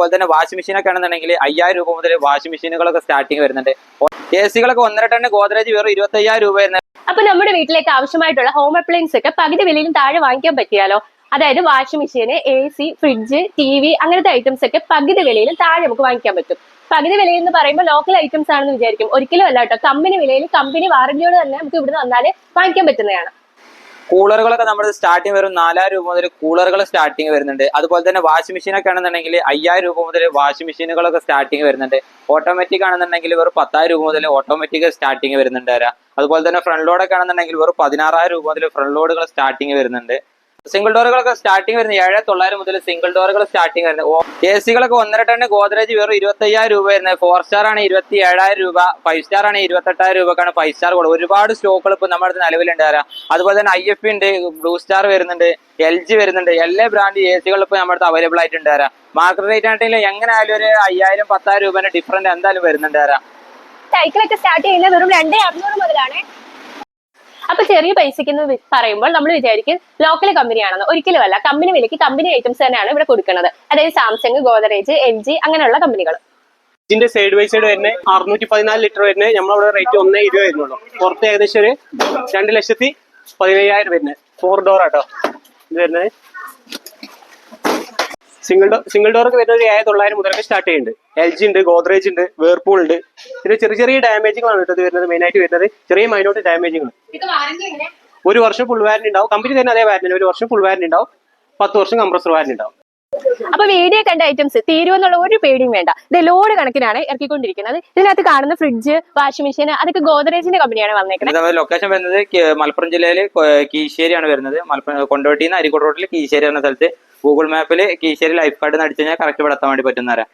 അതുപോലെ തന്നെ വാഷിംഗ് മെഷീനൊക്കെ ആണെന്നുണ്ടെങ്കിൽ 5000 രൂപ മുതൽ വാഷിംഗ് മെഷീനുകളൊക്കെ സ്റ്റാർട്ടിങ് വരുന്നുണ്ട്. എ സികളൊക്കെ 1.5 ടൺ ഗോദ്രേജ് വെറും 25,000 രൂപ വരുന്നത്. അപ്പൊ നമ്മുടെ വീട്ടിലേക്ക് ആവശ്യമായിട്ടുള്ള ഹോം അപ്ലയൻസ് ഒക്കെ പകുതി വിലയിലും താഴെ വാങ്ങിക്കാൻ പറ്റിയാലോ. അതായത് വാഷിംഗ് മെഷീന്, AC, ഫ്രിഡ്ജ്, TV അങ്ങനത്തെ ഐറ്റംസ് ഒക്കെ പകുതി വിലയിലും താഴെ നമുക്ക് വാങ്ങിക്കാൻ പറ്റും. പകുതി വിലയിൽ എന്ന് പറയുമ്പോൾ ലോക്കൽ ഐറ്റംസ് ആണെന്ന് വിചാരിക്കും. ഒരിക്കലും അല്ല കേട്ടോ. കമ്പനി വിലയിൽ കമ്പനി വാറന്റിയോട് തന്നെ നമുക്ക് ഇവിടുന്ന് വന്നാല് വാങ്ങിക്കാൻ പറ്റുന്നതാണ്. കൂളറുകളൊക്കെ നമ്മുടെ സ്റ്റാർട്ടിങ് വരും 4000 രൂപ മുതൽ കൂളറുകൾ സ്റ്റാർട്ടിങ് വരുന്നുണ്ട്. അതുപോലെ തന്നെ വാഷിംഗ് മെഷീനൊക്കെ ആണെന്നുണ്ടെങ്കിൽ 5000 രൂപ മുതൽ വാഷിംഗ് മെഷീനുകളൊക്കെ സ്റ്റാർട്ടിങ് വരുന്നുണ്ട്. ഓട്ടോമാറ്റിക് ആണെന്നുണ്ടെങ്കിൽ വെറും 10,000 രൂപ മുതൽ ഓട്ടോമാറ്റിക് സ്റ്റാർട്ടിങ് വരുന്നുണ്ട്. അതുപോലെ തന്നെ ഫ്രണ്ട് ലോഡൊക്കെ ആണെന്നുണ്ടെങ്കിൽ വെറും 16,000 രൂപ മുതൽ ഫ്രണ്ട് ലോഡുകൾ സ്റ്റാർട്ടിങ് വരുന്നുണ്ട്. സിംഗിൾ ഡോറുകളൊക്കെ സ്റ്റാർട്ടിങ് വരുന്നത് 7,900 മുതൽ സിംഗിൾ ഡോറുകൾ സ്റ്റാർട്ടിങ് വരുന്നത്. എ സികളൊക്കെ 1.5 ടൺ ഗോദ്രേജ് വെറും 25,000 രൂപ വരുന്നത്. 4 സ്റ്റാർ ആണ് 27,000 രൂപ, 5 സ്റ്റാർ ആണ് 28,000 രൂപക്കാണ് 5 സ്റ്റാർ കൊടുക്കും. ഒരുപാട് സ്റ്റോക്കുകൾ ഇപ്പൊ നമ്മുടെ അടുത്ത് നിലവിലുണ്ട്. അതുപോലെ തന്നെ IF ഉണ്ട്, ബ്ലൂ സ്റ്റാർ വരുന്നുണ്ട്, LG വരുന്നുണ്ട്. എല്ലാ ബ്രാൻഡ് എ സികൾ ഇപ്പൊ നമ്മുടെ അടുത്ത് അവൈലബിൾ ആയിട്ടുണ്ട്. മാർക്കറ്റ് റേറ്റ് ആണെങ്കിൽ എങ്ങനെ ആയാലും ഒരു 5,000 10,000 രൂപേന്റെ ഡിഫറൻറ്റ് എന്തായാലും വരുന്നുണ്ട്. സൈക്കിളൊക്കെ സ്റ്റാർട്ട് ചെയ്യുന്നത് വെറും 2,600 മുതലാണ്. അപ്പൊ ചെറിയ പൈസക്ക് എന്ന് പറയുമ്പോൾ നമ്മൾ വിചാരിക്കും ലോക്കൽ കമ്പനിയാണെന്ന്. ഒരിക്കലും അല്ല. കമ്പനി വിലയ്ക്ക് കമ്പനി ഐറ്റംസ് തന്നെയാണ് ഇവിടെ കൊടുക്കുന്നത്. അതായത് സാംസങ്, ഗോദ്രേജ്, LG അങ്ങനെയുള്ള കമ്പനികൾ. ഇതിന്റെ സൈഡ് ബൈ സൈഡ് വരുന്നത് 614 ലിറ്റർ വരുന്നത് നമ്മളവിടെ റേറ്റ് 1,20 വരുന്നുള്ളൂ. പുറത്ത് ഏകദേശം ഒരു 2,15,000 വരുന്നത്. 4 ഡോർ ആട്ടോ ഇത് വരുന്നത്. സിംഗിൾ ഡോർക്ക് വരുന്നത് 7,900 മുതലൊക്കെ സ്റ്റാർട്ട് ചെയ്യുന്നുണ്ട്. LG ഉണ്ട്, ഗോദ്രേജ് ഉണ്ട്, വേർപൂൾ ഉണ്ട്. ഇത് ചെറിയ ചെറിയ ഡാമേജുകളാണ് കേട്ടോ ഇത് വരുന്നത്. മെയിനായിട്ട് വരുന്നത് ചെറിയ മൈനോട്ട് ഡാമേജുകൾ. 1 വർഷം ഫുൾ വാറന്റി ഉണ്ടാവും. കമ്പനി തന്നെ അതേ വാറന്റി 1 വർഷം ഫുൾ വാറന്റി ഉണ്ടാവും. 10 വർഷം കംപ്രസർ വാറന്റി ഉണ്ടാവും. അപ്പൊ വീഡിയോ കണ്ട ഐറ്റംസ് തീരുമെന്നുള്ള ഒരു പേടിയും വേണ്ട. ഇത് ലോഡ് കണക്കിനാണ് ഇറക്കിക്കൊണ്ടിരിക്കുന്നത്. ഇതിനകത്ത് കാണുന്ന ഫ്രിഡ്ജ്, വാഷിംഗ് മെഷീൻ അതൊക്കെ ഗോദ്രേജിന്റെ കമ്പനിയാണ് വന്നേക്കുന്നത്. ലൊക്കേഷൻ വരുന്നത് മലപ്പുറം ജില്ലയിൽ കീശ്ശേരിയാണ് വരുന്നത്. കൊണ്ടോട്ടിയിൽ നിന്ന് അരിക്കോട് റോഡിൽ കീശ്ശേരി എന്ന സ്ഥലത്ത് ഗൂഗിൾ മാപ്പിൽ കീശ്ശേരി ലൈഫ് കാർഡ് അടിച്ചു കഴിഞ്ഞാൽ കറക്റ്റ് ഇവിടെ എത്താൻ വേണ്ടി പറ്റുന്നവരാ.